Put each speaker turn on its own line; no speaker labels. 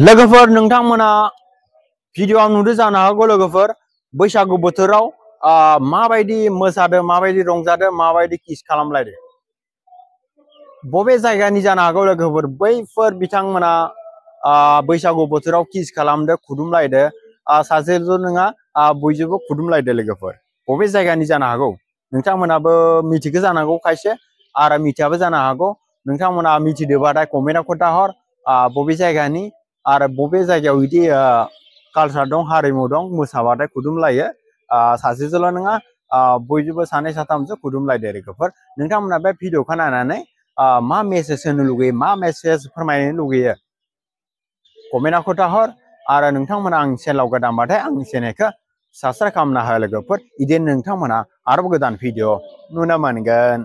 लोगोफोर नोंथांमोना भिडिअआव नुदो जानो हागौ लोगोफोर बैसागु बोथोराव माबायदि मोसादो माबायदि रंजादो माबायदि किस खालामलायदो बबे जायगानि जानो हागौ लोगोफोर बैफोर बिथांमोना बैसागु बोथोराव किस खालामदो खुदुमलायदो सासेल' नङा बयजोंबो खुदुमलायदो लोगोफोर बबे जायगानि जानो हागौ नोंथांमोनाबो मिथिगो जानो हागौ खायसे आरो मिथियाबो जानो हागौ नोंथांमोना मिथिदोबाथाय कमेन्टआव खोन्थाहर बबे जायगानि आरो बबे जायगायाव बिदि कालचार दं हारिमु दं मोसाबाथाय खुदुमलायो सासेजोंल' नङा बयजोंबो सानै साथामसो खुदुमलायदो लोगोफोर नोंथांमोना बे भिडिअखौ नायनानै मा मेसेज होनो लुगैयो मा मेसेज फोरमायनो लुगैयो कमेन्टआव खोन्थाहर आरो नोंथांमोना आं चेनेलाव गोदानबाथाय आंनि चेनेलखौ साबस्क्राइब खालामना हो लोगोफोर इदिनो नोंथांमोना आरोबाव गोदान भिडिअ नुनो मोनगोन।